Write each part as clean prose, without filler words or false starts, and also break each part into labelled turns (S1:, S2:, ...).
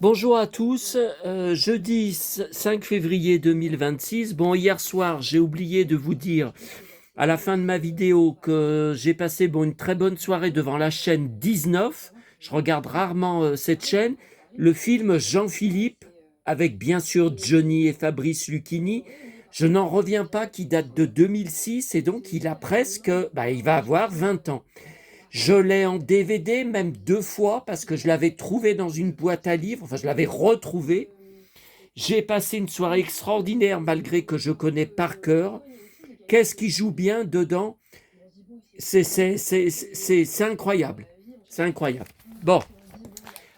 S1: Bonjour à tous, jeudi 5 février 2026. Bon, hier soir, j'ai oublié de vous dire à la fin de ma vidéo que j'ai passé une très bonne soirée devant la chaîne 19. Je regarde rarement cette chaîne. Le film Jean-Philippe, avec bien sûr Johnny et Fabrice Lucchini, je n'en reviens pas, qui date de 2006 et donc il a presque, il va avoir 20 ans. Je l'ai en DVD, même 2 fois, parce que je l'avais trouvé dans une boîte à livres, enfin je l'avais retrouvé. J'ai passé une soirée extraordinaire malgré que je connais par cœur. Qu'est-ce qui joue bien dedans? C'est incroyable. C'est incroyable. Bon,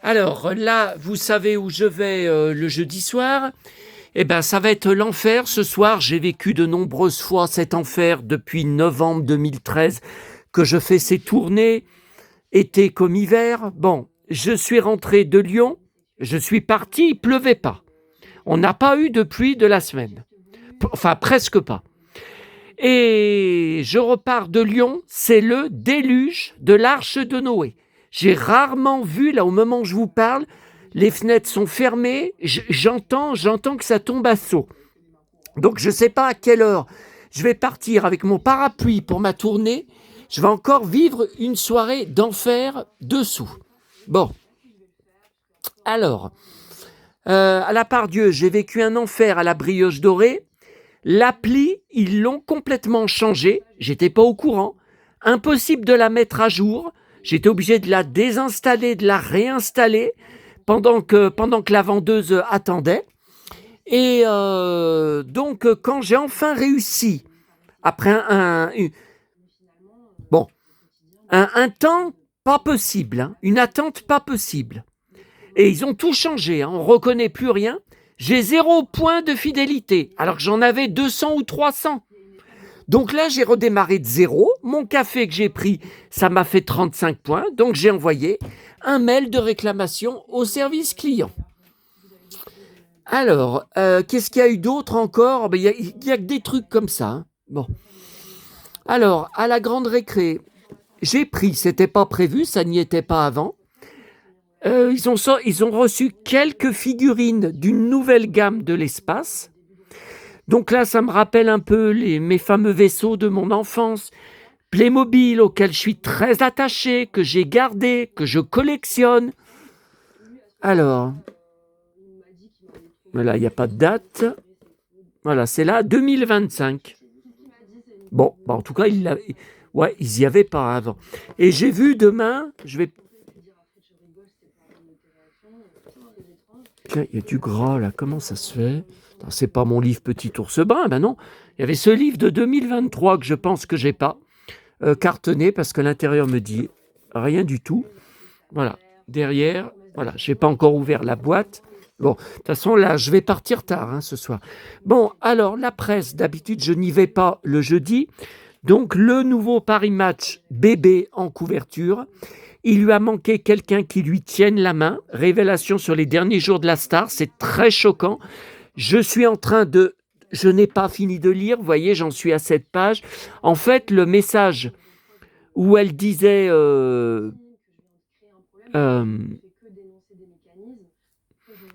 S1: alors là, vous savez où je vais le jeudi soir. Eh bien, ça va être l'enfer ce soir. J'ai vécu de nombreuses fois cet enfer depuis novembre 2013 que je fais ces tournées, été comme hiver. Bon, je suis rentré de Lyon, je suis parti, il pleuvait pas. On n'a pas eu de pluie de la semaine. Enfin, presque pas. Et je repars de Lyon, c'est le déluge de l'arche de Noé. J'ai rarement vu, là au moment où je vous parle, les fenêtres sont fermées, j'entends que ça tombe à seau. Donc je ne sais pas à quelle heure je vais partir avec mon parapluie pour ma tournée. Je vais encore vivre une soirée d'enfer dessous. Bon. Alors, à la part Dieu, j'ai vécu un enfer à la brioche dorée. L'appli, ils l'ont complètement changée. J'étais pas au courant. Impossible de la mettre à jour. J'étais obligé de la désinstaller, de la réinstaller pendant que la vendeuse attendait. Et donc, quand j'ai enfin réussi, après un temps pas possible, hein, une attente pas possible, et ils ont tout changé, hein, on ne reconnaît plus rien, j'ai 0 point de fidélité, alors que j'en avais 200 ou 300. Donc là, j'ai redémarré de zéro. Mon café que j'ai pris, ça m'a fait 35 points. Donc j'ai envoyé un mail de réclamation au service client. Alors, qu'est-ce qu'il y a eu d'autre encore? Il y a que des trucs comme ça. Hein. Bon. Alors, à la grande récré, j'ai pris, c'était pas prévu, ça n'y était pas avant. Ils ont reçu quelques figurines d'une nouvelle gamme de l'espace. Donc là, ça me rappelle un peu mes fameux vaisseaux de mon enfance, Playmobil, auxquels je suis très attaché, que j'ai gardé, que je collectionne. Alors, voilà, il n'y a pas de date. Voilà, c'est là, 2025. Bon, en tout cas, ils n'y avaient pas avant. Et j'ai vu demain, je vais... Tiens, il y a du gras là, comment ça se fait? C'est pas mon livre Petit ours brun, ben non. Il y avait ce livre de 2023 que je pense que j'ai pas cartonné parce que l'intérieur me dit rien du tout. Voilà, derrière, voilà, je n'ai pas encore ouvert la boîte. Bon, de toute façon, là, je vais partir tard ce soir. Bon, alors, la presse, d'habitude, je n'y vais pas le jeudi. Donc, le nouveau Paris Match bébé en couverture. Il lui a manqué quelqu'un qui lui tienne la main. Révélation sur les derniers jours de la star. C'est très choquant. Je n'ai pas fini de lire. Vous voyez, j'en suis à cette page. En fait, le message où elle disait...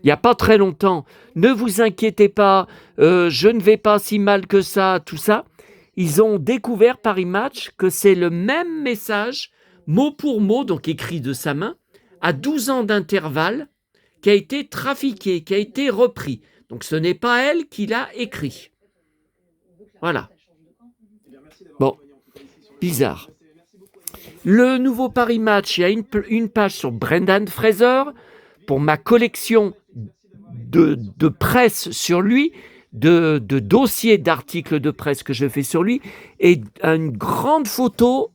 S1: il n'y a pas très longtemps, ne vous inquiétez pas, je ne vais pas si mal que ça, tout ça. Ils ont découvert Paris Match que c'est le même message, mot pour mot, donc écrit de sa main, à 12 ans d'intervalle, qui a été trafiqué, qui a été repris. Donc ce n'est pas elle qui l'a écrit. Voilà. Bon, bizarre. Le nouveau Paris Match, il y a une page sur Brendan Fraser, pour ma collection de presse sur lui, de dossiers d'articles de presse que je fais sur lui, et une grande photo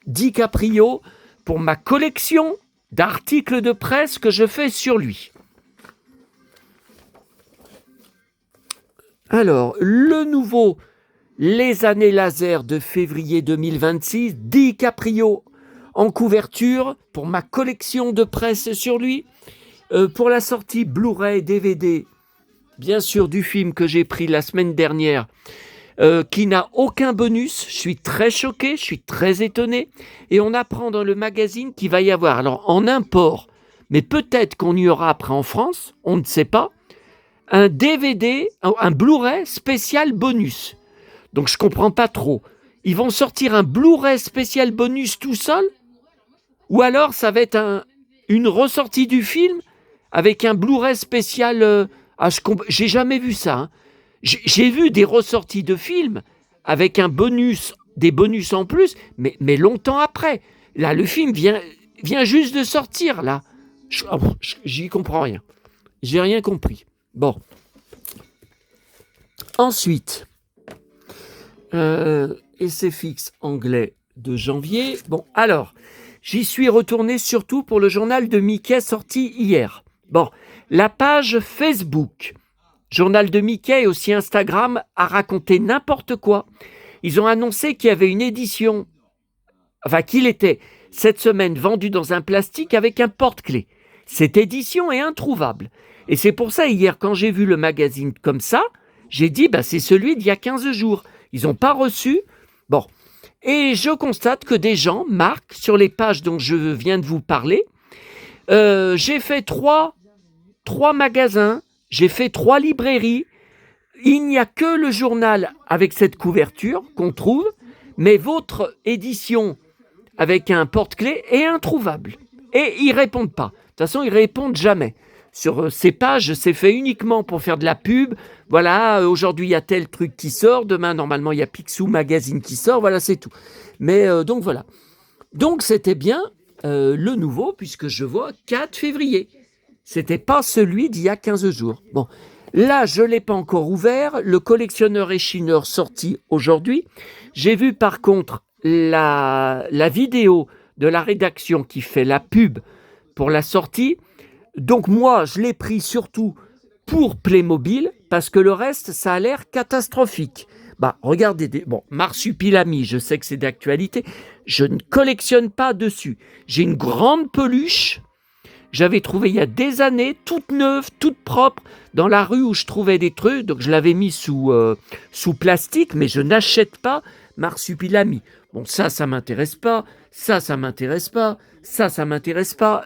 S1: DiCaprio pour ma collection d'articles de presse que je fais sur lui. Alors, le nouveau Les années laser de février 2026, DiCaprio en couverture pour ma collection de presse sur lui. Pour la sortie Blu-ray, DVD, bien sûr du film que j'ai pris la semaine dernière, qui n'a aucun bonus. Je suis très choqué, je suis très étonné. Et on apprend dans le magazine qu'il va y avoir, alors en import, mais peut-être qu'on y aura après en France, on ne sait pas, un DVD, un Blu-ray spécial bonus. Donc je comprends pas trop. Ils vont sortir un Blu-ray spécial bonus tout seul? Ou alors ça va être une ressortie du film avec un Blu-ray spécial. J'ai jamais vu ça. Hein. J'ai vu des ressorties de films avec des bonus en plus, mais longtemps après. Là, le film vient juste de sortir, là. J'y comprends rien. J'ai rien compris. Bon. Ensuite, essai fixe anglais de janvier. Bon, alors, j'y suis retourné surtout pour le journal de Mickey sorti hier. Bon, la page Facebook, journal de Mickey et aussi Instagram, a raconté n'importe quoi. Ils ont annoncé qu'il y avait une édition, qu'il était cette semaine vendu dans un plastique avec un porte-clés. Cette édition est introuvable. Et c'est pour ça, hier, quand j'ai vu le magazine comme ça, j'ai dit, c'est celui d'il y a 15 jours. Ils n'ont pas reçu. Bon. Et je constate que des gens marquent sur les pages dont je viens de vous parler. J'ai fait trois magasins, j'ai fait 3 librairies. Il n'y a que le journal avec cette couverture qu'on trouve, mais votre édition avec un porte-clés est introuvable. Et ils ne répondent pas. De toute façon, ils ne répondent jamais. Sur ces pages, c'est fait uniquement pour faire de la pub. Voilà, aujourd'hui, il y a tel truc qui sort. Demain, normalement, il y a Picsou Magazine qui sort. Voilà, c'est tout. Mais donc, voilà. Donc, c'était bien le nouveau, puisque je vois 4 février. C'était pas celui d'il y a 15 jours. Bon, là, je ne l'ai pas encore ouvert. Le collectionneur échineur sorti aujourd'hui. J'ai vu, par contre, la vidéo de la rédaction qui fait la pub pour la sortie. Donc moi, je l'ai pris surtout pour Playmobil, parce que le reste, ça a l'air catastrophique. Regardez, Marsupilami, je sais que c'est d'actualité, je ne collectionne pas dessus. J'ai une grande peluche, j'avais trouvé il y a des années, toute neuve, toute propre, dans la rue où je trouvais des trucs, donc je l'avais mis sous plastique, mais je n'achète pas Marsupilami. Bon, ça m'intéresse pas, ça m'intéresse pas, ça m'intéresse pas.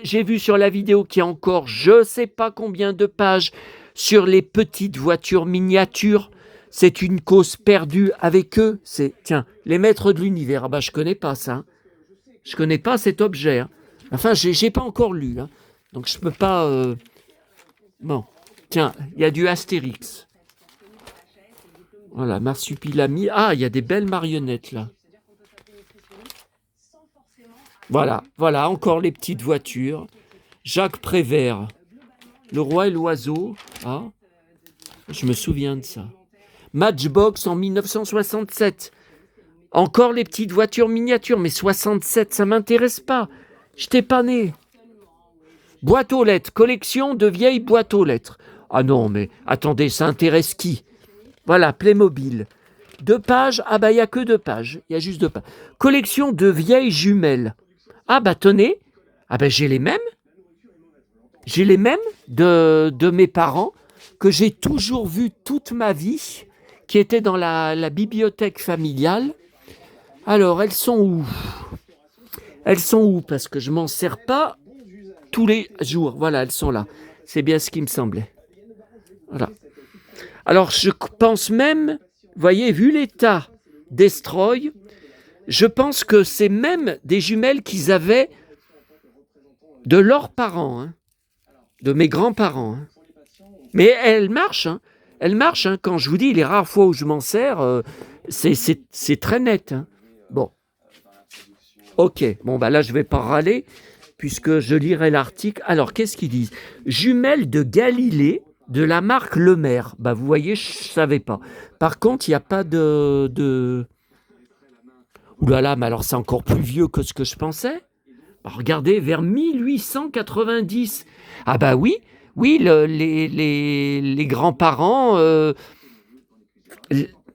S1: J'ai vu sur la vidéo qu'il y a encore je sais pas combien de pages sur les petites voitures miniatures. C'est une cause perdue avec eux. Tiens, les maîtres de l'univers. Je connais pas ça. Hein. Je connais pas cet objet. Hein. Enfin, j'ai pas encore lu. Hein. Donc je peux pas... Bon, tiens, il y a du Astérix. Voilà, Marsupilami. Ah, il y a des belles marionnettes là. Voilà, encore les petites voitures. Jacques Prévert, Le Roi et l'Oiseau. Ah, je me souviens de ça. Matchbox en 1967. Encore les petites voitures miniatures, mais 67, ça m'intéresse pas. Je t'ai pas né. Boîte aux lettres, collection de vieilles boîtes aux lettres. Ah non, mais attendez, ça intéresse qui? Voilà, Playmobil. 2 pages, il n'y a que 2 pages. Il y a juste 2 pages. Collection de vieilles jumelles. Tenez. J'ai les mêmes. J'ai les mêmes de mes parents que j'ai toujours vues toute ma vie, qui étaient dans la bibliothèque familiale. Alors, elles sont où? Elles sont où? Parce que je m'en sers pas tous les jours. Voilà, elles sont là. C'est bien ce qui me semblait. Voilà. Alors, je pense même, voyez, vu l'état Destroy, je pense que c'est même des jumelles qu'ils avaient de leurs parents, hein, de mes grands-parents. Hein. Mais elles marchent. Hein. Elles marchent. Hein. Quand je vous dis, les rares fois où je m'en sers, c'est très net. Hein. Bon. Ok. Bon, là, je ne vais pas râler puisque je lirai l'article. Alors, qu'est-ce qu'ils disent? Jumelles de Galilée de la marque Lemaire. Vous voyez, je ne savais pas. Par contre, il n'y a pas de... Ouh là là, mais alors c'est encore plus vieux que ce que je pensais. Regardez, vers 1890. Oui, les grands-parents,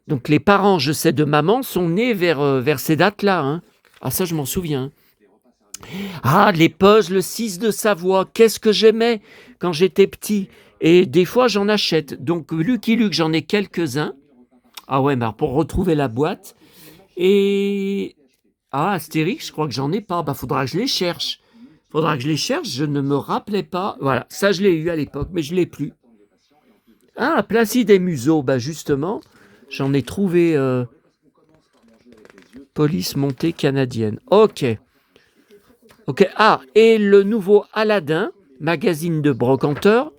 S1: donc les parents, je sais, de maman, sont nés vers ces dates-là. Hein. Ça, je m'en souviens. Les puzzles 6 de Savoie, qu'est-ce que j'aimais quand j'étais petit. Et des fois, j'en achète. Donc, Lucky Luke, j'en ai quelques-uns. Pour retrouver la boîte. Et... Astérix, je crois que j'en ai pas. Faudra que je les cherche. Faudra que je les cherche, je ne me rappelais pas. Voilà, ça je l'ai eu à l'époque, mais je ne l'ai plus. Ah, Placide et Museau, bah justement, j'en ai trouvé Police montée canadienne. Ok. Ah, et le nouveau Aladdin, magazine de brocanteur.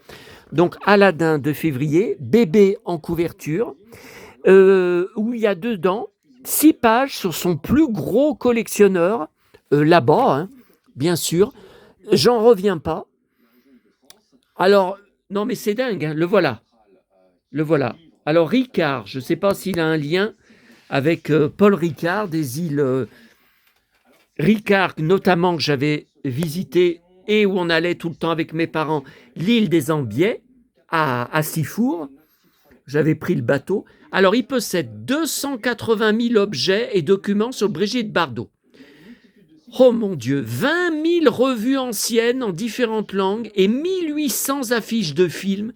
S1: Donc Aladdin de février, bébé en couverture, où il y a dedans 6 pages sur son plus gros collectionneur, là-bas, hein, bien sûr. J'en reviens pas. Alors, non mais c'est dingue, hein, le voilà. Le voilà. Alors Ricard, je ne sais pas s'il a un lien avec Paul Ricard, des îles Ricard, notamment que j'avais visité et où on allait tout le temps avec mes parents, l'île des Ambiers, à Sifour. J'avais pris le bateau. Alors, il possède 280 000 objets et documents sur Brigitte Bardot. Oh mon Dieu, 20 000 revues anciennes en différentes langues et 1800 affiches de films,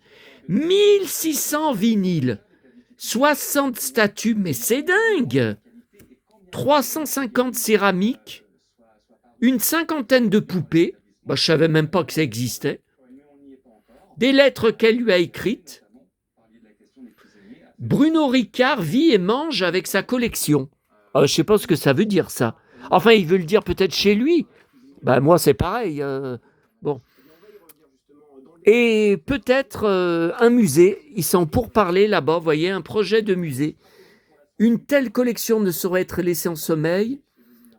S1: 1600 vinyles, 60 statues, mais c'est dingue! 350 céramiques, une cinquantaine de poupées, bah, je ne savais même pas que ça existait, des lettres qu'elle lui a écrites. Bruno Ricard vit et mange avec sa collection. Je ne sais pas ce que ça veut dire, ça. Enfin, il veut le dire peut-être chez lui. Ben, moi, c'est pareil. Bon. Et peut-être un musée. Ils sont pour parler là-bas, vous voyez, un projet de musée. Une telle collection ne saurait être laissée en sommeil.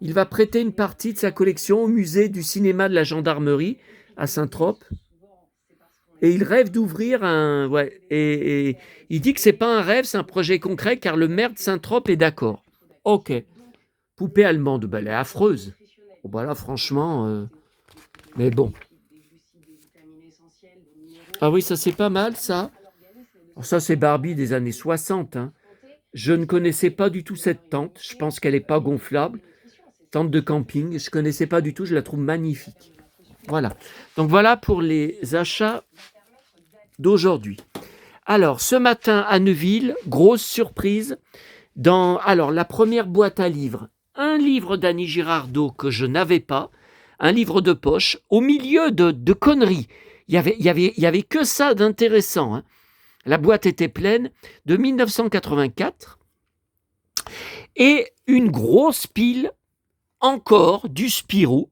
S1: Il va prêter une partie de sa collection au musée du cinéma de la gendarmerie à Saint-Trope. Et il rêve d'ouvrir un... Ouais, et il dit que c'est pas un rêve, c'est un projet concret, car le maire de Saint-Trope est d'accord. Ok. Poupée allemande, ben, elle est affreuse. Oh, ben là, franchement... Mais bon. Ah oui, ça c'est pas mal, ça. Alors, ça, c'est Barbie des années 60. Hein. Je ne connaissais pas du tout cette tente. Je pense qu'elle n'est pas gonflable. Tente de camping. Je ne connaissais pas du tout. Je la trouve magnifique. Voilà. Donc voilà pour les achats d'aujourd'hui. Alors, ce matin à Neuville, grosse surprise. Alors, la première boîte à livres, un livre d'Annie Girardot que je n'avais pas, un livre de poche, au milieu de conneries. Il y avait que ça d'intéressant. Hein. La boîte était pleine, de 1984. Et une grosse pile, encore, du Spirou.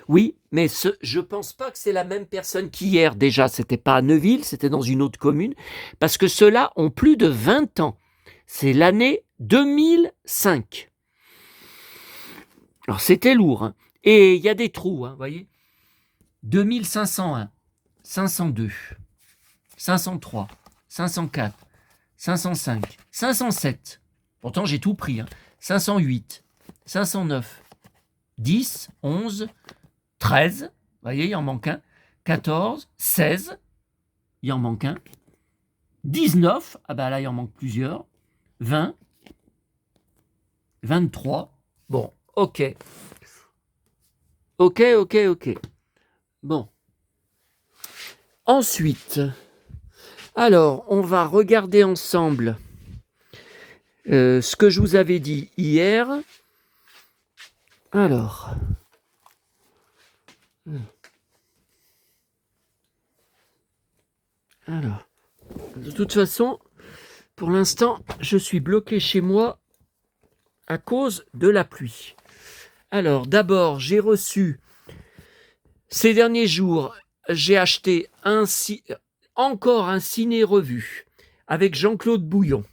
S1: Oui, mais je ne pense pas que c'est la même personne qu'hier. Déjà, ce n'était pas à Neuville, c'était dans une autre commune, parce que ceux-là ont plus de 20 ans. C'est l'année 2005. Alors, c'était lourd. Hein. Et il y a des trous, vous voyez. 2501, 502, 503, 504, 505, 507. Pourtant, j'ai tout pris. Hein. 508, 509, 10, 11, 13. Vous voyez, il en manque un. 14, 16. Il en manque un. 19. Ah ben là, il en manque plusieurs. 20. 23. Bon, ok. Ok. Bon. Ensuite, alors, on va regarder ensemble ce que je vous avais dit hier. Alors, de toute façon, pour l'instant, je suis bloqué chez moi à cause de la pluie. Alors, d'abord, j'ai reçu, ces derniers jours, j'ai acheté encore un ciné-revue avec Jean-Claude Bouillon.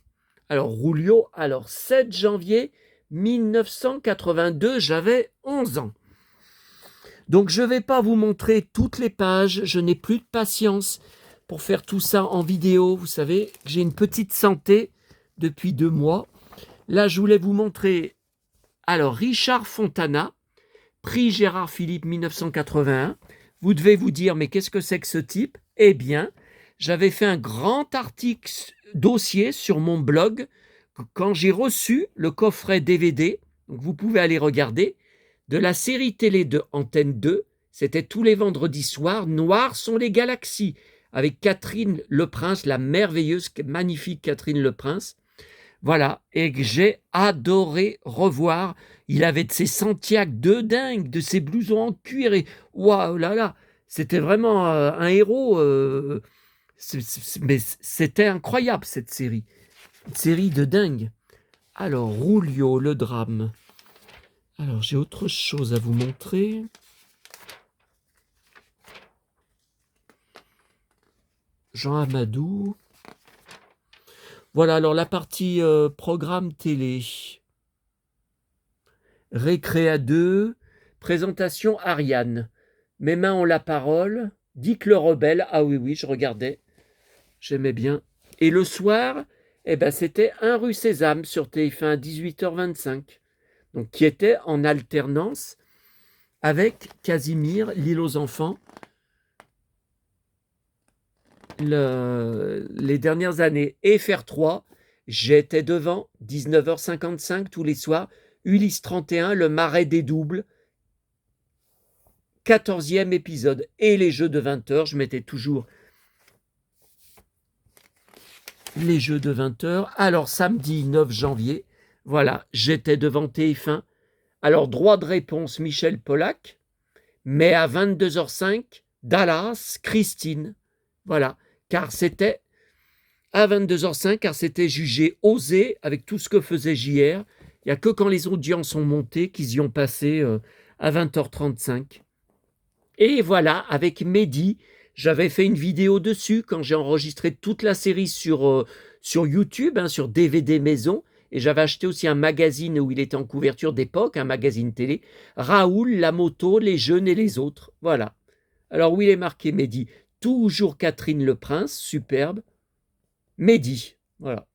S1: Alors, Rulio, 7 janvier 1982, j'avais 11 ans. Donc, je ne vais pas vous montrer toutes les pages, je n'ai plus de patience pour faire tout ça en vidéo. Vous savez, j'ai une petite santé depuis 2 mois. Là, je voulais vous montrer, Richard Fontana, prix Gérard Philipe 1981. Vous devez vous dire, mais qu'est-ce que c'est que ce type? Eh bien, j'avais fait un grand article dossier sur mon blog quand j'ai reçu le coffret DVD, donc vous pouvez aller regarder, de la série télé de Antenne 2, c'était tous les vendredis soirs, Noires sont les galaxies, avec Catherine Leprince, la merveilleuse, magnifique Catherine Leprince. Voilà, et que j'ai adoré revoir. Il avait de ses Santiago de dingue, de ses blousons en cuir, et waouh là là, c'était vraiment un héros. Mais c'était incroyable cette série. Une série de dingue. Alors, Rulio, le drame. Alors, j'ai autre chose à vous montrer. Jean Amadou. Voilà, alors la partie programme télé. Récréa 2, présentation Ariane. Mes mains ont la parole. Dick le rebelle. Ah oui, oui, je regardais. J'aimais bien. Et le soir, eh ben, c'était Un rue Sésame sur TF1 à 18h25. Donc, qui était en alternance avec Casimir, L'île aux enfants, les dernières années. Et faire 3, j'étais devant, 19h55 tous les soirs. Ulysse 31, Le Marais des doubles, 14e épisode. Et les jeux de 20h, je mettais toujours les jeux de 20h. Alors, samedi 9 janvier, voilà, j'étais devant TF1. Alors, droit de réponse, Michel Polac. Mais à 22h05, Dallas, Christine. Voilà, car c'était à 22h05, car c'était jugé osé avec tout ce que faisait JR. Il n'y a que quand les audiences ont monté qu'ils y ont passé à 20h35. Et voilà, avec Mehdi, j'avais fait une vidéo dessus quand j'ai enregistré toute la série sur YouTube, sur DVD maison. Et j'avais acheté aussi un magazine où il était en couverture d'époque, un magazine télé. Raoul, la moto, les jeunes et les autres. Voilà. Alors où il est marqué Mehdi? Toujours Catherine le Prince, superbe. Mehdi, voilà.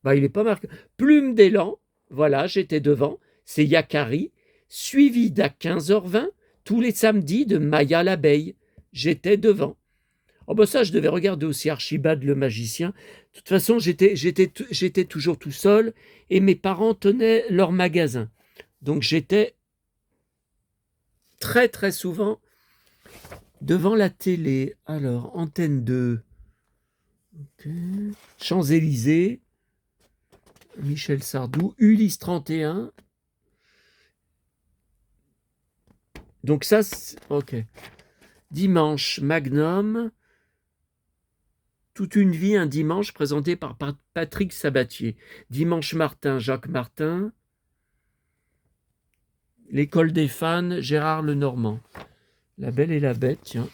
S1: Bah, il n'est pas marqué. Plume d'élan, voilà, j'étais devant. C'est Yakari, suivi d'à 15h20, tous les samedis de Maya l'abeille. J'étais devant. Oh bah ça, je devais regarder aussi Archibald le magicien. De toute façon, j'étais toujours tout seul et mes parents tenaient leur magasin. Donc j'étais très très souvent devant la télé. Alors, Antenne 2. Okay. Champs-Élysées. Michel Sardou. Ulysse 31. Donc ça, ok. Dimanche, Magnum. Toute une vie, un dimanche, présenté par Patrick Sabatier. Dimanche Martin, Jacques Martin. L'école des fans, Gérard Lenormand. La Belle et la Bête, tiens.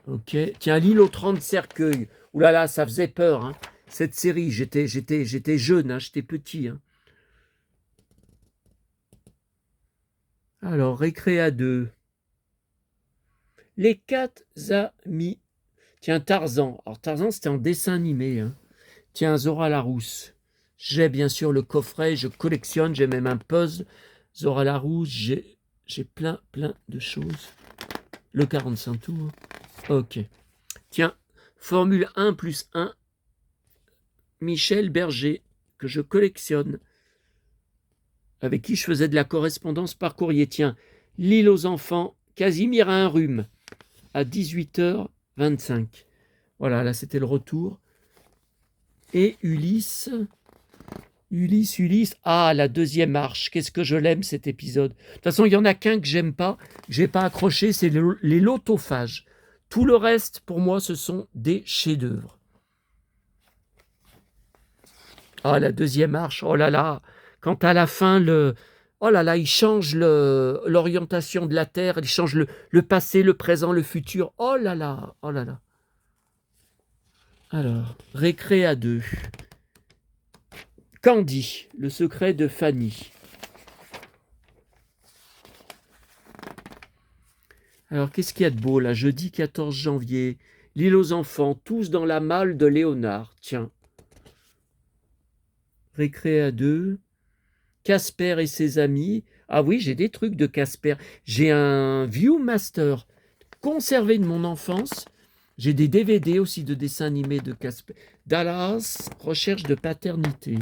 S1: Ok. Tiens, L'île aux 30 cercueils. Ouh là là, ça faisait peur, hein. Cette série, j'étais jeune, hein, j'étais petit. Hein. Alors, Récréa 2. Les 4 amis. Tiens, Tarzan. Alors, Tarzan, c'était en dessin animé. Hein. Tiens, Zora Larousse. J'ai bien sûr le coffret, je collectionne, j'ai même un puzzle. Zora Larousse, j'ai plein de choses. Le 45 tours. Ok. Tiens, Formule 1 plus 1. Michel Berger, que je collectionne. Avec qui je faisais de la correspondance par courrier. Tiens, L'île aux enfants, Casimir a un rhume. À 18h25. Voilà, là c'était le retour. Et Ulysse. Ah, la deuxième marche. Qu'est-ce que je l'aime cet épisode. De toute façon, il n'y en a qu'un que j'aime pas, que j'ai pas accroché, c'est les lotophages. Tout le reste, pour moi, ce sont des chefs-d'œuvre. Ah, la deuxième marche, oh là là. Quand à la fin, oh là là, il change l'orientation de la Terre, il change le passé, le présent, le futur. Oh là là, oh là là. Alors, Récréa 2. Candy, le secret de Fanny. Alors, qu'est-ce qu'il y a de beau là? Jeudi 14 janvier. L'île aux enfants, tous dans la malle de Léonard. Tiens. Récréa 2. Casper et ses amis. Ah oui, j'ai des trucs de Casper. J'ai un Viewmaster conservé de mon enfance. J'ai des DVD aussi de dessins animés de Casper. Dallas, recherche de paternité.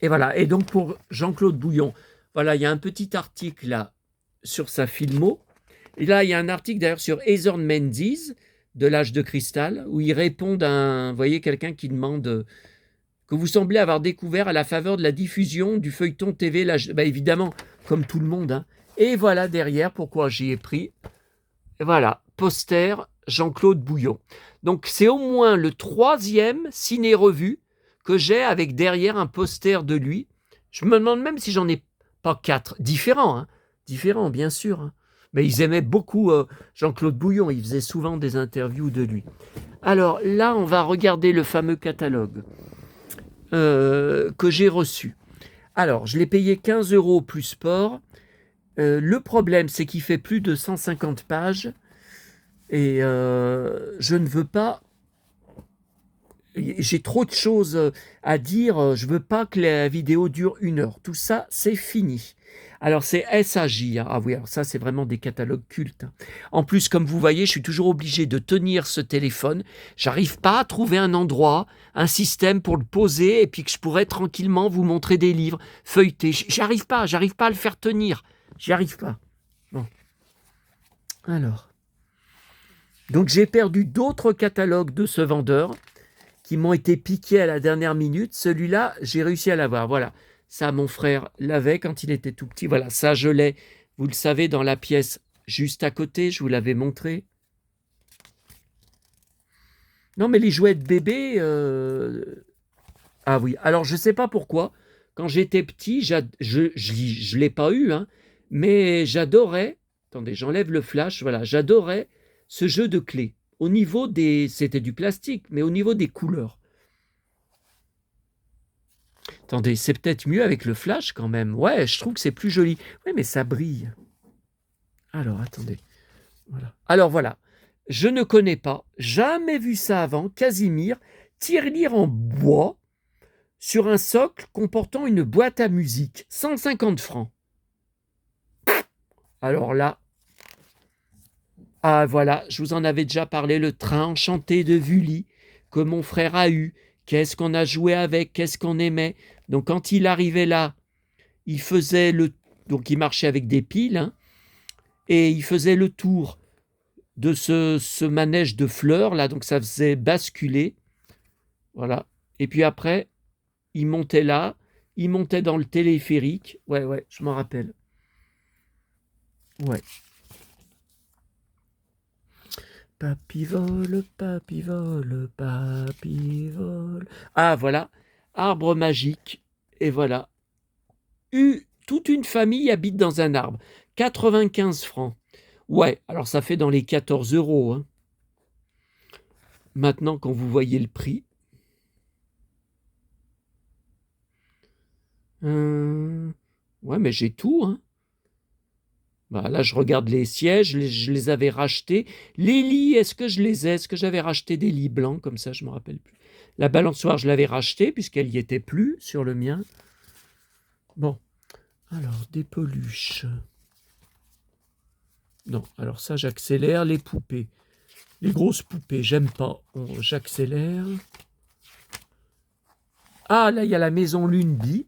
S1: Et voilà. Et donc pour Jean-Claude Bouillon, voilà, il y a un petit article là sur sa filmo. Et là, il y a un article d'ailleurs sur Heather Menzies de l'âge de cristal où il répond à vous voyez, quelqu'un qui demande que vous semblez avoir découvert à la faveur de la diffusion du feuilleton TV. Bah, évidemment, comme tout le monde. Hein. Et voilà derrière pourquoi j'y ai pris. Et voilà, poster Jean-Claude Bouillon. Donc c'est au moins le 3e ciné-revue que j'ai avec derrière un poster de lui. Je me demande même si j'en ai pas 4. Différents, hein. Différents bien sûr. Hein. Mais ils aimaient beaucoup Jean-Claude Bouillon. Ils faisaient souvent des interviews de lui. Alors là, on va regarder le fameux catalogue que j'ai reçu. Alors, je l'ai payé 15 € plus sport. Le problème, c'est qu'il fait plus de 150 pages et je ne veux pas... J'ai trop de choses à dire. Je ne veux pas que la vidéo dure 1 heure. Tout ça, c'est fini. Alors, c'est SAJ. Hein. Ah oui, alors ça, c'est vraiment des catalogues cultes. En plus, comme vous voyez, je suis toujours obligé de tenir ce téléphone. J'arrive pas à trouver un endroit, un système pour le poser et puis que je pourrais tranquillement vous montrer des livres, feuilleter. J'arrive pas à le faire tenir. J'y arrive pas. Bon. Alors. Donc, j'ai perdu d'autres catalogues de ce vendeur qui m'ont été piqués à la dernière minute. Celui-là, j'ai réussi à l'avoir. Voilà. Ça, mon frère l'avait quand il était tout petit. Voilà, ça, je l'ai. Vous le savez, dans la pièce juste à côté. Je vous l'avais montré. Non, mais les jouets de bébé... Ah oui. Alors, je ne sais pas pourquoi. Quand j'étais petit, je ne l'ai pas eu, hein, mais j'adorais... Attendez, j'enlève le flash. Voilà, j'adorais ce jeu de clés. Au niveau des... C'était du plastique, mais au niveau des couleurs. Attendez, c'est peut-être mieux avec le flash quand même. Ouais, je trouve que c'est plus joli. Oui, mais ça brille. Alors, attendez. Voilà. Alors, voilà. Je ne connais pas, jamais vu ça avant. Casimir, tirelire en bois sur un socle comportant une boîte à musique. 150 francs. Alors là... Ah voilà, je vous en avais déjà parlé, le train enchanté de Vully que mon frère a eu. Qu'est-ce qu'on a joué avec, qu'est-ce qu'on aimait. Donc quand il arrivait là, il faisait donc il marchait avec des piles, hein, et il faisait le tour de ce manège de fleurs là, donc ça faisait basculer. Voilà. Et puis après, il montait là, il montait dans le téléphérique. Ouais, je m'en rappelle. Ouais. Papy vole, papy vole, papy vole. Ah, voilà. Arbre magique. Et voilà. Toute une famille habite dans un arbre. 95 francs. Ouais, alors ça fait dans les 14 €. Hein. Maintenant, quand vous voyez le prix. Ouais, mais j'ai tout. Hein. Bah, là, je regarde les sièges, je les avais rachetés. Les lits, est-ce que je les ai? Est-ce que j'avais racheté des lits blancs comme ça? Je ne me rappelle plus. La balançoire, je l'avais rachetée puisqu'elle n'y était plus sur le mien. Bon, alors, des peluches. Non, alors ça, j'accélère. Les poupées. Les grosses poupées, j'aime pas. Bon, j'accélère. Ah, là, il y a la maison Luneby.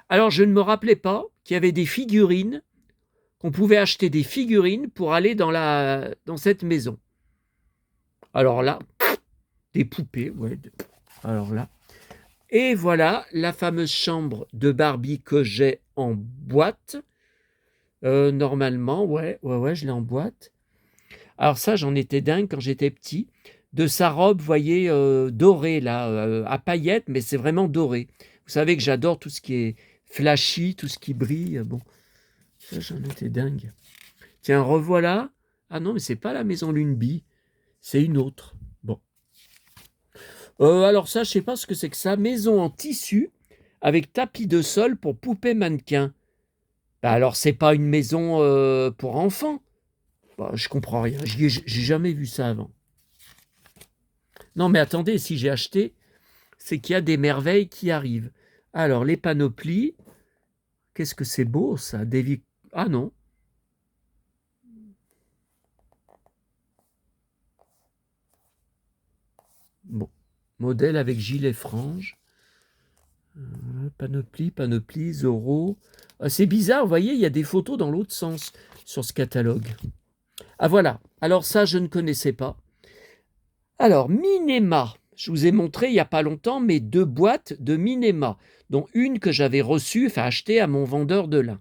S1: Alors, je ne me rappelais pas qu'il y avait des figurines, qu'on pouvait acheter des figurines pour aller dans cette maison. Alors là, des poupées, ouais. Alors là. Et voilà la fameuse chambre de Barbie que j'ai en boîte. Normalement, ouais, je l'ai en boîte. Alors ça, j'en étais dingue quand j'étais petit. De sa robe, vous voyez, dorée, là, à paillettes, mais c'est vraiment doré. Vous savez que j'adore tout ce qui est flashy, tout ce qui brille. Bon, ça, j'en étais dingue. Tiens, revoilà. Ah non, mais c'est pas la maison Luneby. C'est une autre. Bon. Alors ça, je sais pas ce que c'est que ça. Maison en tissu avec tapis de sol pour poupée mannequin. Bah alors, c'est pas une maison pour enfants. Bah, je comprends rien. J'ai jamais vu ça avant. Non, mais attendez, si j'ai acheté, c'est qu'il y a des merveilles qui arrivent. Alors, les panoplies. Qu'est-ce que c'est beau, ça. Ah non. Bon. Modèle avec gilet frange. Panoplie, Zorro. Ah, c'est bizarre, vous voyez, il y a des photos dans l'autre sens sur ce catalogue. Ah voilà, alors ça, je ne connaissais pas. Alors, Minema, je vous ai montré il n'y a pas longtemps mes 2 boîtes de Minema, dont une que j'avais reçue, enfin achetée à mon vendeur de lin.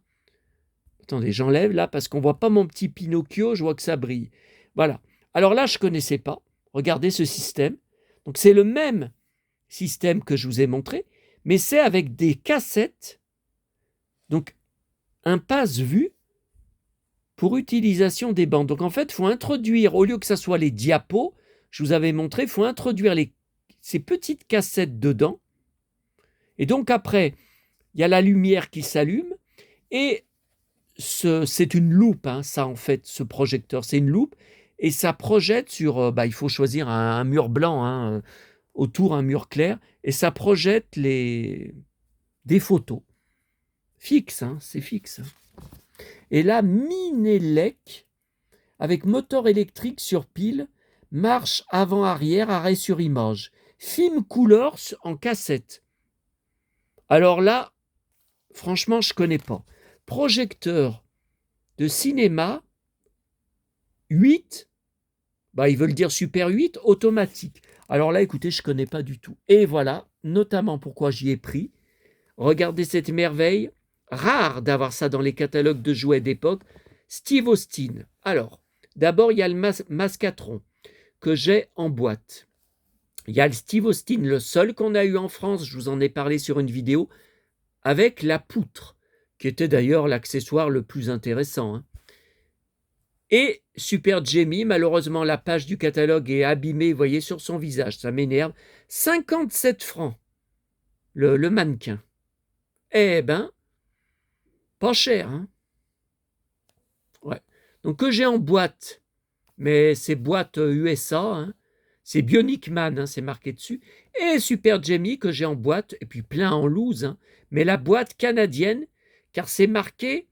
S1: Attendez, j'enlève là parce qu'on ne voit pas mon petit Pinocchio, je vois que ça brille. Voilà. Alors là, je ne connaissais pas. Regardez ce système. Donc c'est le même système que je vous ai montré, mais c'est avec des cassettes. Donc un passe-vue pour utilisation des bandes. Donc en fait, il faut introduire, au lieu que ça soit les diapos, je vous avais montré, il faut introduire ces petites cassettes dedans. Et donc après, il y a la lumière qui s'allume et c'est une loupe, hein, ça en fait, ce projecteur, c'est une loupe et ça projette sur, il faut choisir un mur blanc, hein, autour un mur clair, et ça projette des photos. Fixe, hein, c'est fixe. Et là, Minelec, avec moteur électrique sur pile, marche avant-arrière, arrêt sur image. Film couleur en cassette. Alors là, franchement, je ne connais pas. Projecteur de cinéma 8, ils veulent dire Super 8, automatique. Alors là, écoutez, je ne connais pas du tout. Et voilà, notamment pourquoi j'y ai pris. Regardez cette merveille. Rare d'avoir ça dans les catalogues de jouets d'époque. Steve Austin. Alors, d'abord, il y a le Mascatron que j'ai en boîte. Il y a le Steve Austin, le seul qu'on a eu en France, je vous en ai parlé sur une vidéo, avec la poutre, qui était d'ailleurs l'accessoire le plus intéressant. Hein. Et Super Jamie, malheureusement, la page du catalogue est abîmée, vous voyez, sur son visage, ça m'énerve. 57 francs, le mannequin. Eh ben, pas cher. Hein. Ouais. Donc, que j'ai en boîte, mais c'est boîte USA, hein. C'est Bionic Man, hein, c'est marqué dessus. Et Super Jamie que j'ai en boîte, et puis plein en loose, hein, mais la boîte canadienne, car c'est marqué,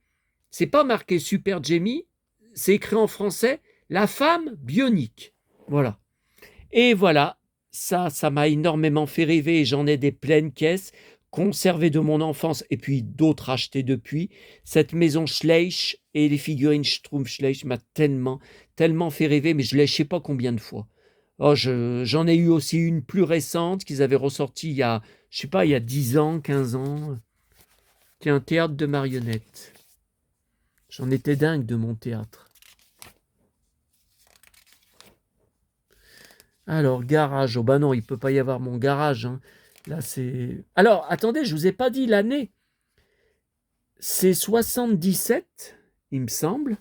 S1: c'est pas marqué Super Jamie, c'est écrit en français, la femme bionique. Voilà. Et voilà, ça m'a énormément fait rêver, et j'en ai des pleines caisses, conservées de mon enfance, et puis d'autres achetées depuis. Cette maison Schleich et les figurines Schtroumpf-Schleich m'a tellement fait rêver, mais je l'ai je sais pas combien de fois. Oh, j'en ai eu aussi une plus récente qu'ils avaient ressortie il y a, je sais pas, il y a 10 ans, 15 ans, qui est un théâtre de marionnettes. J'en étais dingue de mon théâtre. Alors, garage. Oh bah non, il ne peut pas y avoir mon garage. Hein. Là, c'est... Alors, attendez, je ne vous ai pas dit l'année. C'est 77, il me semble.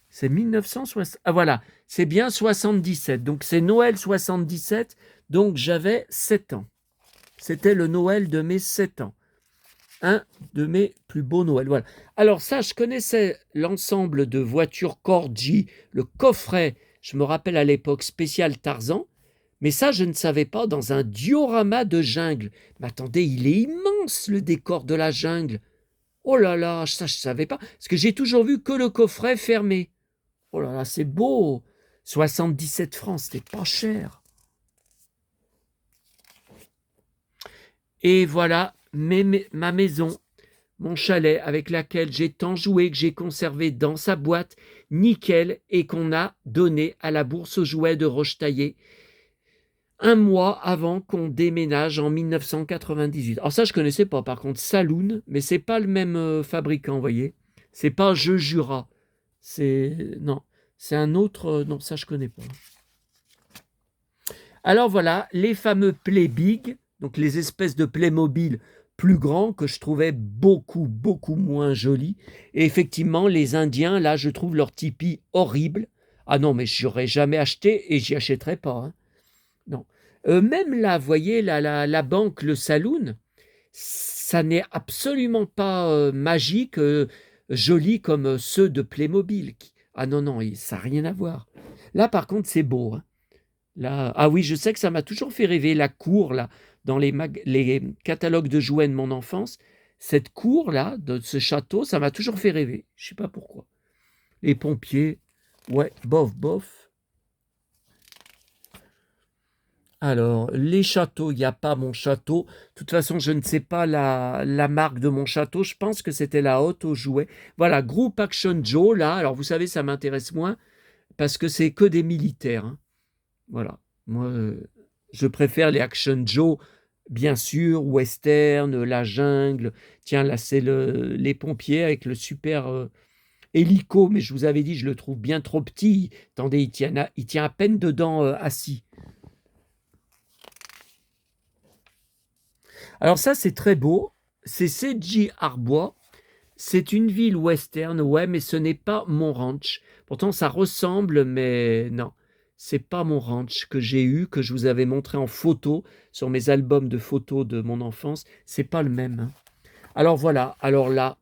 S1: C'est 1960. Ah voilà, c'est bien 77. Donc c'est Noël 77. Donc j'avais 7 ans. C'était le Noël de mes 7 ans. Un de mes plus beaux Noëls. Voilà. Alors ça, je connaissais l'ensemble de voitures Corgi, le coffret, je me rappelle à l'époque, spécial Tarzan. Mais ça, je ne savais pas, dans un diorama de jungle. Mais attendez, il est immense, le décor de la jungle. Oh là là, ça, je ne savais pas. Parce que j'ai toujours vu que le coffret fermé. Oh là là, c'est beau. 77 francs, c'était pas cher. Et voilà ma maison, mon chalet avec laquelle j'ai tant joué, que j'ai conservé dans sa boîte, nickel, et qu'on a donné à la bourse aux jouets de Rochetaillé 1 mois avant qu'on déménage en 1998. Alors ça, je ne connaissais pas, par contre, Saloon, mais c'est pas le même fabricant, vous voyez. C'est pas Je Jura. Non, c'est un autre... non, ça, je ne connais pas. Alors voilà, les fameux Play Big, donc les espèces de Playmobil plus grands que je trouvais beaucoup moins jolis. Et effectivement, les Indiens, là, je trouve leur tipi horrible. Ah non, mais je n'aurais jamais acheté et j'y achèterai pas. Hein. Non. Même là, vous voyez, la banque, le saloon, ça n'est absolument pas magique, joli comme ceux de Playmobil. Ah non, ça n'a rien à voir. Là, par contre, c'est beau. Hein. Là, ah oui, je sais que ça m'a toujours fait rêver, la cour, là, dans les catalogues de jouets de mon enfance. Cette cour-là, de ce château, ça m'a toujours fait rêver. Je ne sais pas pourquoi. Les pompiers, ouais, bof. Alors, les châteaux, il n'y a pas mon château. De toute façon, je ne sais pas la marque de mon château. Je pense que c'était la Haute aux jouets. Voilà, Groupe Action Joe, là. Alors, vous savez, ça m'intéresse moins. parce que c'est que des militaires. Hein. Voilà. Moi, je préfère les Action Joe, bien sûr, western, la jungle. Tiens, là, c'est les pompiers avec le super hélico, mais je vous avais dit, je le trouve bien trop petit. Attendez, il tient à peine dedans assis. Alors ça, c'est très beau. C'est C.J. Arbois. C'est une ville western, ouais, mais ce n'est pas mon ranch. Pourtant, ça ressemble, mais non. C'est pas mon ranch que j'ai eu, que je vous avais montré en photo sur mes albums de photos de mon enfance. C'est pas le même. Hein. Alors voilà, alors là,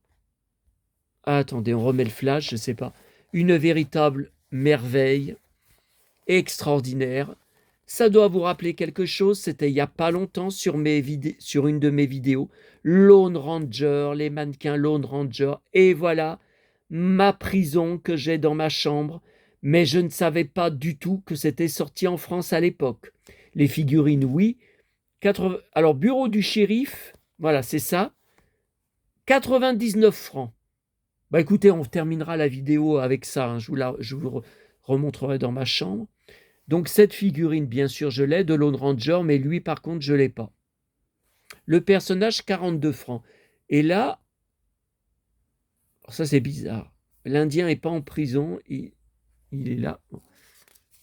S1: attendez, on remet le flash, je sais pas. Une véritable merveille, extraordinaire. Ça doit vous rappeler quelque chose, c'était il n'y a pas longtemps sur une de mes vidéos, Lone Ranger, les mannequins Lone Ranger, et voilà ma prison que j'ai dans ma chambre, mais je ne savais pas du tout que c'était sorti en France à l'époque. Les figurines, oui. Alors, bureau du shérif, voilà, c'est ça, 99 francs. Bah écoutez, on terminera la vidéo avec ça, hein. Je vous remontrerai dans ma chambre. Donc cette figurine, bien sûr, je l'ai, de Lone Ranger, mais lui, par contre, je ne l'ai pas. Le personnage, 42 francs. Et là, ça c'est bizarre. L'Indien n'est pas en prison, il est là.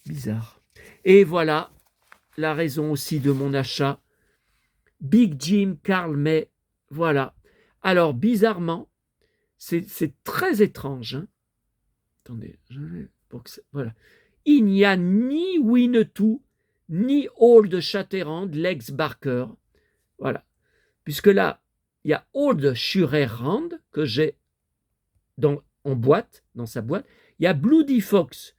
S1: Bizarre. Et voilà la raison aussi de mon achat. Big Jim, Karl May, voilà. Alors, bizarrement, c'est très étrange. Hein. Attendez, voilà. Il n'y a ni Winnetou, ni Old Shatterhand, Lex Barker. Voilà. Puisque là, il y a Old Shatterhand que j'ai en boîte, dans sa boîte. Il y a Bloody Fox,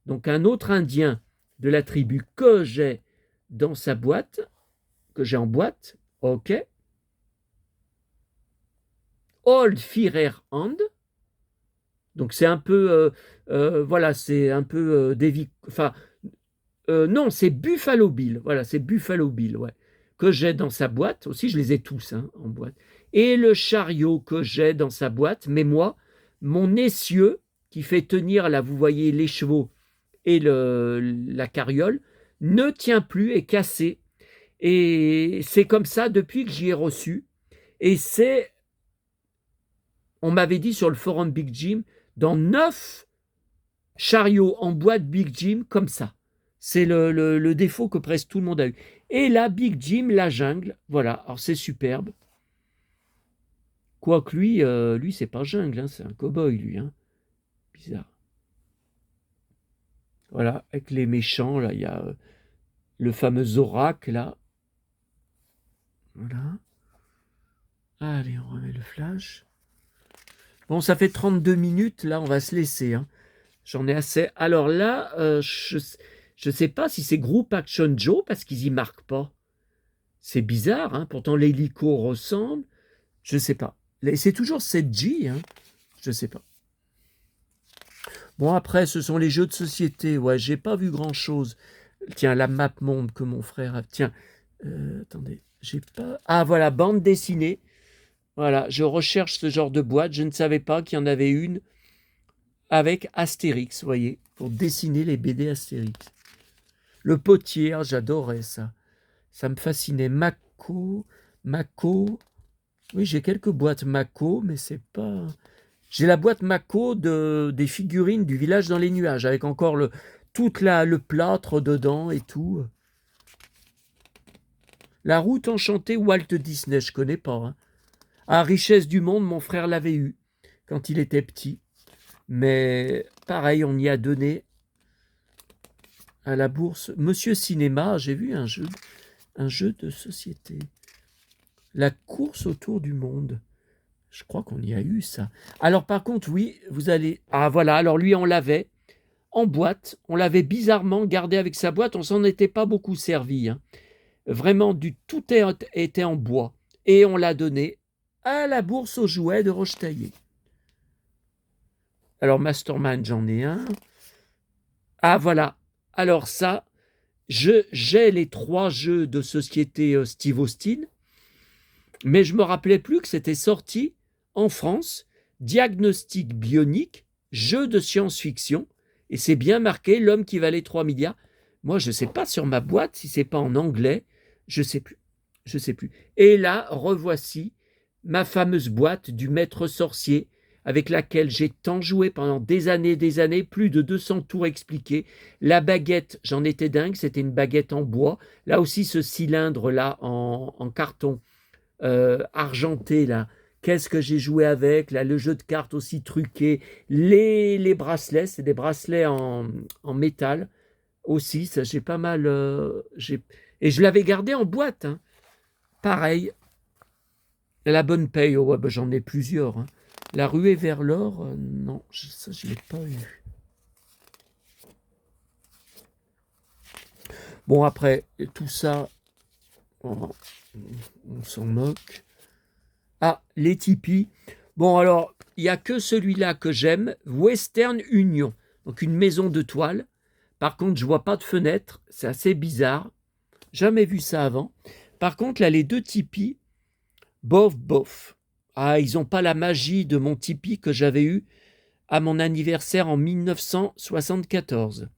S1: donc un autre Indien de la tribu que j'ai dans sa boîte, que j'ai en boîte. OK. Old Firehand. Donc c'est un peu, voilà, c'est un peu enfin, non, c'est Buffalo Bill. Voilà, c'est Buffalo Bill, ouais. Que j'ai dans sa boîte. Aussi, je les ai tous hein, en boîte. Et le chariot que j'ai dans sa boîte. Mais moi, mon essieu qui fait tenir, là, vous voyez, les chevaux et la carriole, ne tient plus, est cassé. Et c'est comme ça depuis que j'y ai reçu. Et on m'avait dit sur le forum Big Jim, dans 9 chariots en boîte Big Jim, comme ça. C'est le défaut que presque tout le monde a eu. Et là, Big Jim, la jungle, voilà, alors c'est superbe. Quoique lui c'est pas jungle, hein, c'est un cow-boy, lui. Hein. Bizarre. Voilà, avec les méchants, là, il y a le fameux Zorak, là. Voilà. Allez, on remet le flash. Bon, ça fait 32 minutes, là, on va se laisser. Hein. J'en ai assez. Alors là, je ne sais pas si c'est Group Action Joe, parce qu'ils y marquent pas. C'est bizarre, hein. Pourtant l'hélico ressemble. Je ne sais pas. C'est toujours 7G, hein. Je ne sais pas. Bon, après, ce sont les jeux de société. Ouais, j'ai pas vu grand-chose. Tiens, la map monde que mon frère a. Tiens, attendez, j'ai pas... Ah, voilà, bande dessinée. Voilà, je recherche ce genre de boîte. Je ne savais pas qu'il y en avait une avec Astérix, vous voyez, pour dessiner les BD Astérix. Le potier, j'adorais ça. Ça me fascinait. Mako. Oui, j'ai quelques boîtes Mako, mais c'est pas... J'ai la boîte Mako des figurines du village dans les nuages, avec encore le plâtre dedans et tout. La route enchantée Walt Disney, je connais pas. Hein. Ah, Richesse du monde, mon frère l'avait eu quand il était petit. Mais pareil, on y a donné à la bourse. Monsieur Cinéma, j'ai vu un jeu de société. La course autour du monde. Je crois qu'on y a eu ça. Alors par contre, oui, vous allez... Ah voilà, alors lui, on l'avait en boîte. On l'avait bizarrement gardé avec sa boîte. On s'en était pas beaucoup servi. Hein. Vraiment, tout était en bois. Et on l'a donné à la bourse aux jouets de Rochetaillé. Alors Mastermind, j'en ai un. Ah voilà. Alors ça, j'ai les 3 jeux de société Steve Austin. Mais je me rappelais plus que c'était sorti en France, Diagnostic Bionique, jeu de science-fiction, Et c'est bien marqué, l'homme qui valait 3 milliards. Moi, je ne sais pas sur ma boîte, si c'est pas en anglais, je ne sais plus. Je sais plus. Et là, revoici ma fameuse boîte du maître sorcier avec laquelle j'ai tant joué pendant des années, plus de 200 tours expliqués. La baguette, j'en étais dingue, c'était une baguette en bois. Là aussi, ce cylindre-là en carton argenté, là, qu'est-ce que j'ai joué avec, là, le jeu de cartes aussi truqué, les bracelets, c'est des bracelets en métal aussi, ça j'ai pas mal... et je l'avais gardé en boîte, hein. Pareil, la bonne paye, oh ouais, bah, j'en ai plusieurs, hein. La ruée vers l'or, non, ça je ne l'ai pas eu. Bon, après, tout ça, on s'en moque. Ah, les Tipeee. Bon, alors, il n'y a que celui-là que j'aime, Western Union. Donc, une maison de toile. Par contre, je ne vois pas de fenêtre. C'est assez bizarre. Jamais vu ça avant. Par contre, là, les deux Tipeee, bof, bof. Ah, ils n'ont pas la magie de mon Tipeee que j'avais eu à mon anniversaire en 1974.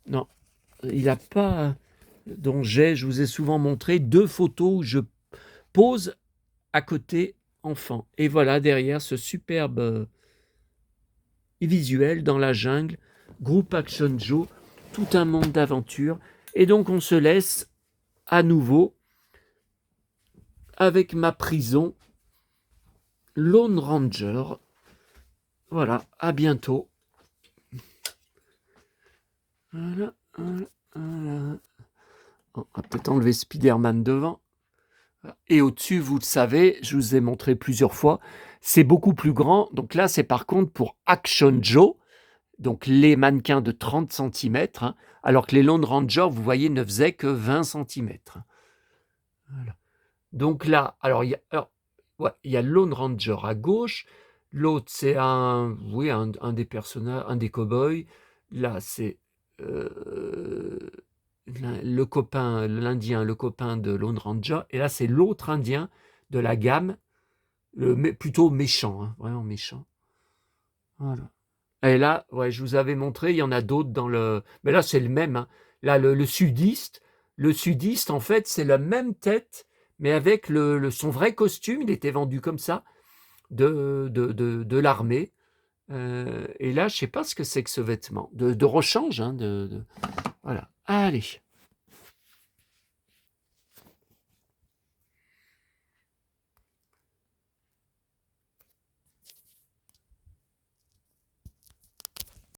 S1: Non, il n'a pas... Donc, je vous ai souvent montré 2 photos où je pose à côté enfant. Et voilà derrière ce superbe visuel dans la jungle, groupe Action Joe, tout un monde d'aventure. Et donc on se laisse à nouveau avec ma prison Lone Ranger. Voilà, à bientôt. Voilà, voilà, voilà. On va peut-être enlever Spider-Man devant. Et au-dessus, vous le savez, je vous ai montré plusieurs fois, c'est beaucoup plus grand. Donc là, c'est par contre pour Action Joe, donc les mannequins de 30 cm, hein, alors que les Lone Ranger, vous voyez, ne faisaient que 20 cm. Voilà. Donc là, alors il y a Lone Ranger à gauche, l'autre c'est un des personnages, un des cow-boys. Là, c'est le copain, l'Indien, le copain de Lone Ranger, et là c'est l'autre Indien de la gamme, plutôt méchant, hein, vraiment méchant. Voilà. Et là, ouais, je vous avais montré, il y en a d'autres dans le... Mais là, c'est le même, hein. Là, le sudiste, en fait, c'est la même tête, mais avec son vrai costume, il était vendu comme ça, de l'armée. Et là, je ne sais pas ce que c'est que ce vêtement. De rechange, hein, voilà. Allez.